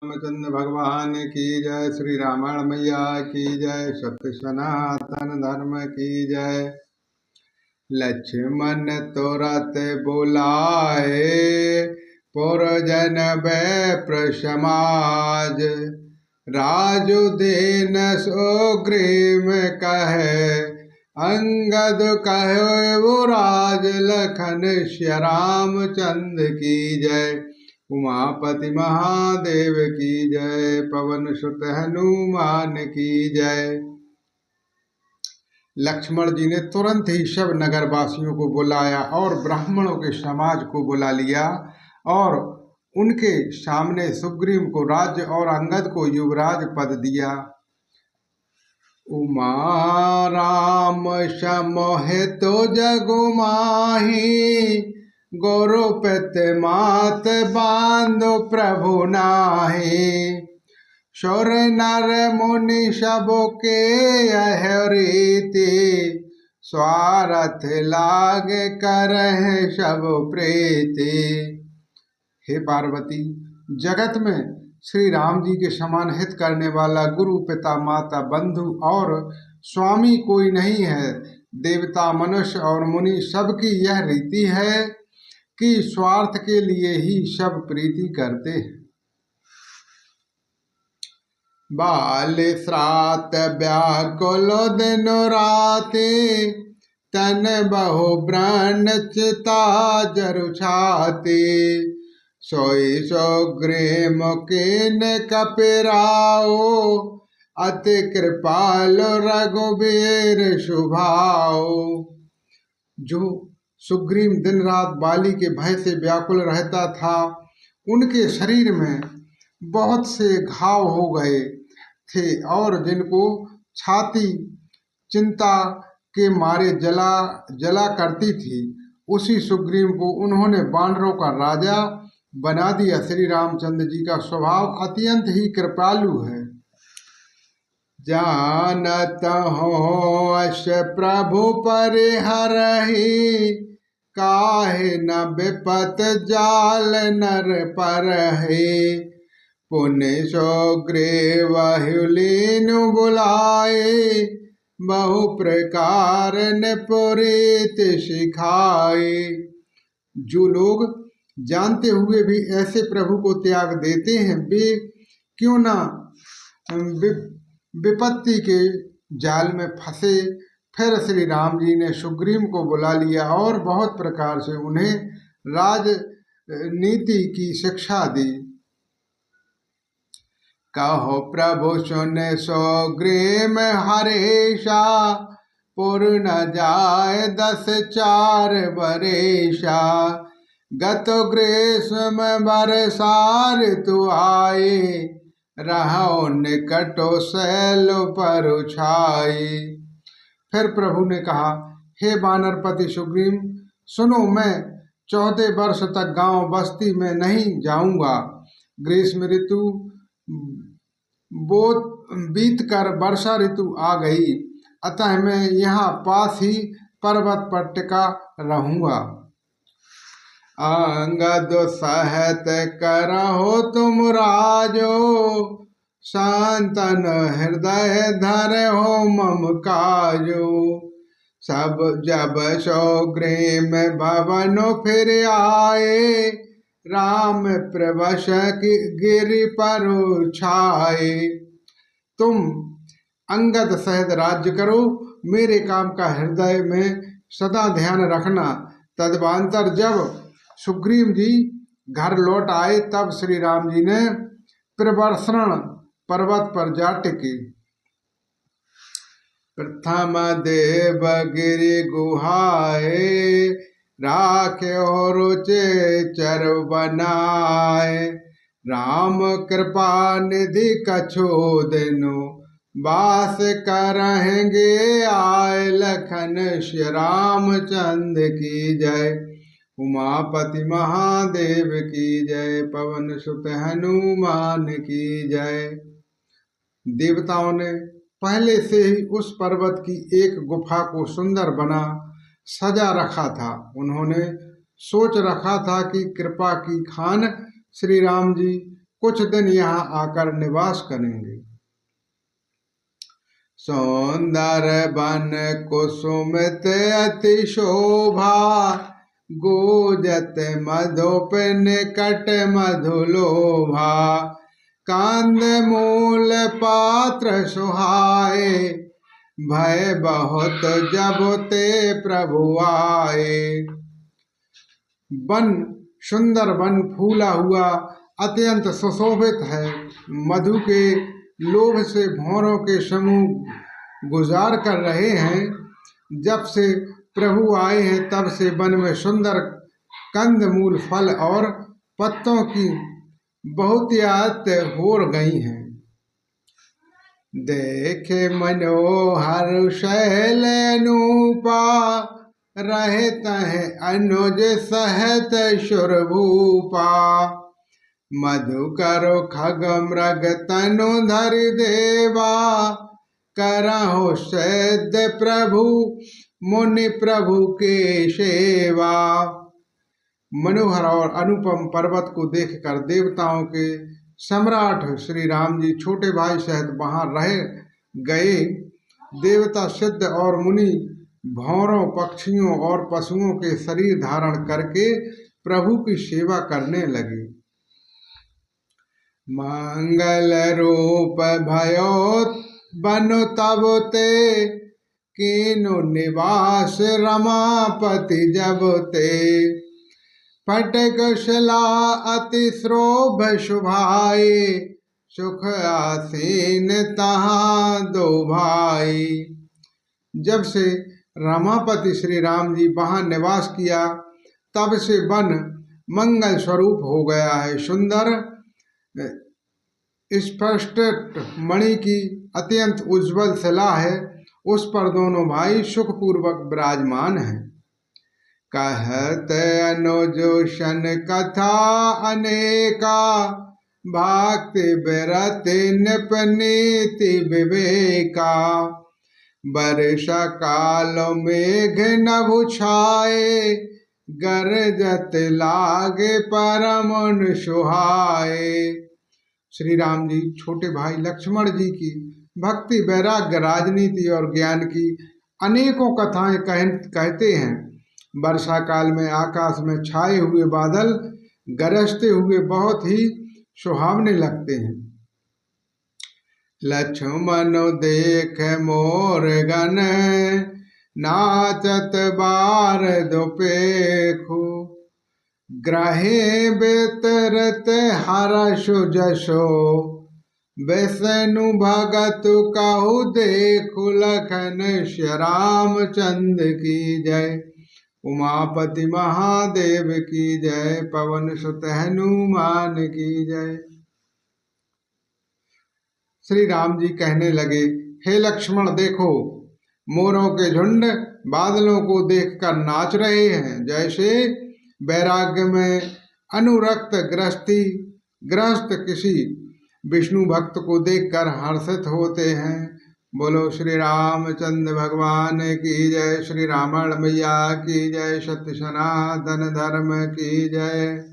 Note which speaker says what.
Speaker 1: रामचंद्र भगवान की जय। श्री रामायण मैया की जय। सत्य सनातन धर्म की जय। लक्ष्मण तुरत बुलाए पुरजन विप्र समाज। राजु दीन सुग्रीव कहे अंगद कहो राज। लखन श्री रामचंद्र की जय। उमापति महादेव की जय। पवन सुत हनुमान की जय। लक्ष्मण जी ने तुरंत ही सब नगरवासियों को बुलाया और ब्राह्मणों के समाज को बुला लिया और उनके सामने सुग्रीव को राज्य और अंगद को युवराज पद दिया। उमा राम समोहित जगु माही। गोरुपत मात बांधो प्रभु नाहि। सुर नर मुनि सब के यह रीति। स्वार्थ लाग करहि सब प्रीति। हे पार्वती, जगत में श्री राम जी के समान हित करने वाला गुरु पिता माता बंधु और स्वामी कोई नहीं है। देवता मनुष्य और मुनि सबकी यह रीति है कि स्वार्थ के लिए ही सब प्रीति करते हैं। बाल श्रात व्याकुल दिन राते। तन बहु ब्राण चिता जरु छाते। सोई सुग्रीव मुकेन कपिराओ। अति कृपाल रघुबीर सुभाओ। जो सुग्रीव दिन रात बाली के भय से व्याकुल रहता था, उनके शरीर में बहुत से घाव हो गए थे और जिनको छाती चिंता के मारे जला करती थी, उसी सुग्रीव को उन्होंने वानरों का राजा बना दिया। श्री रामचंद्र जी का स्वभाव अत्यंत ही कृपालु है। जानत हो अश प्रभु परिहरहि। काहे न विपत जाल नर परहि। पुण्य सुग्रीव लीनु बुलाए। बहु प्रकार न पुरीत सिखाए। जो लोग जानते हुए भी ऐसे प्रभु को त्याग देते हैं, वे क्यों ना विपत्ति के जाल में फंसे। फिर श्री राम जी ने सुग्रीव को बुला लिया और बहुत प्रकार से उन्हें राजनीति की शिक्षा दी। कहो प्रभु सुन सुग्रीव हरेशा। पुर न जाय 10 4 बरेशा। गत ग्रीष्म बरसा ऋतु आए। रहो निकटो सैल पर छाए। फिर प्रभु ने कहा, हे वानरपति सुग्रीव, सुनो, मैं 14 वर्ष तक गांव बस्ती में नहीं जाऊंगा। ग्रीष्म ऋतु बीत कर वर्षा ऋतु आ गई, अतः मैं यहाँ पास ही पर्वत पर टिका रहूंगा। अंगद सहत करहो तुम राजो। शांतन हृदय धरहो मम काजो। सब जब सुग्रीव भवन फिर आए। राम प्रवश गिरि पर छाए। तुम अंगद सहित राज्य करो, मेरे काम का हृदय में सदा ध्यान रखना। तदवांतर जब सुग्रीव जी घर लौट आए, तब श्री राम जी ने प्रवर्षण पर्वत पर जा टिके। प्रथम देव गिरि गुहाए। राखे रुचे चर बनाए। राम कृपा निधि कछु दिनो। बास करेंगे आए। लखन श्री रामचंद्र की जय। उमापति महादेव की जय। पवन सुत हनुमान की जय। देवताओं ने पहले से ही उस पर्वत की एक गुफा को सुंदर बना सजा रखा था। उन्होंने सोच रखा था कि कृपा की खान श्री राम जी कुछ दिन यहाँ आकर निवास करेंगे। सौंदर बन कुसुमित अति शोभा, गोजत मधुप निकट मधुलोभा, कांद मूल पात्र सुहाए, भय बहुत जब ते प्रभु आए। वन सुंदर वन फूला हुआ अत्यंत सुशोभित है। मधु के लोभ से भौरों के समूह गुजार कर रहे हैं। जब से प्रभु आए हैं तब से वन में सुंदर कंद मूल फल और पत्तों की बहुतायत हो गई हैं। देखे मनोहर शैल अनूपा, रहत है अनुज सहत सुरभूपा, मधु करो खग मृग तनु धरि देवा, करहु सैद्य प्रभु मुनि प्रभु के सेवा। मनोहर और अनुपम पर्वत को देखकर देवताओं के सम्राट श्री राम जी छोटे भाई सहित वहां रह गए। देवता सिद्ध और मुनि भौरों, पक्षियों और पशुओं के शरीर धारण करके प्रभु की सेवा करने लगे। मंगल रूप भयो बनु तब ते, कीनु निवास रमापति जब ते, फटक शिला अति शोभ शुभाए, सुख आसीन तहाँ दो भाई। जब से रमापति श्री राम जी वहाँ निवास किया तब से वन मंगल स्वरूप हो गया है। सुंदर स्पष्ट मणि की अत्यंत उज्जवल शिला है, उस पर दोनों भाई सुखपूर्वक विराजमान हैं। कहत अनुजोशन कथा अनेका, भक्ति विरति निपनीति विवेका, वर्षा काल मेघ नभु छाए, गरजत लागे परम सुहाए। श्री राम जी छोटे भाई लक्ष्मण जी की भक्ति, वैराग्य, राजनीति और ज्ञान की अनेकों कथाएं कहते हैं। वर्षा काल में आकाश में छाए हुए बादल गरजते हुए बहुत ही सुहावने लगते हैं। लक्ष्मण देख मोर गण, नाचत बार दुपेखु, ग्रहे बेतरत हर्ष जसो, विष्णु भगत कहु देखु, लखन श्री रामचंद्र की जय। उमापति महादेव की जय, पवन सुत हनुमान की जय। श्री राम जी कहने लगे, हे लक्ष्मण देखो, मोरों के झुंड बादलों को देखकर नाच रहे हैं। जैसे वैराग्य में अनुरक्त ग्रस्त किसी विष्णु भक्त को देखकर हर्षित होते हैं। बोलो श्री रामचंद्र भगवान की जय, श्री रामण मैया की जय, सत्य सनातन धर्म की जय।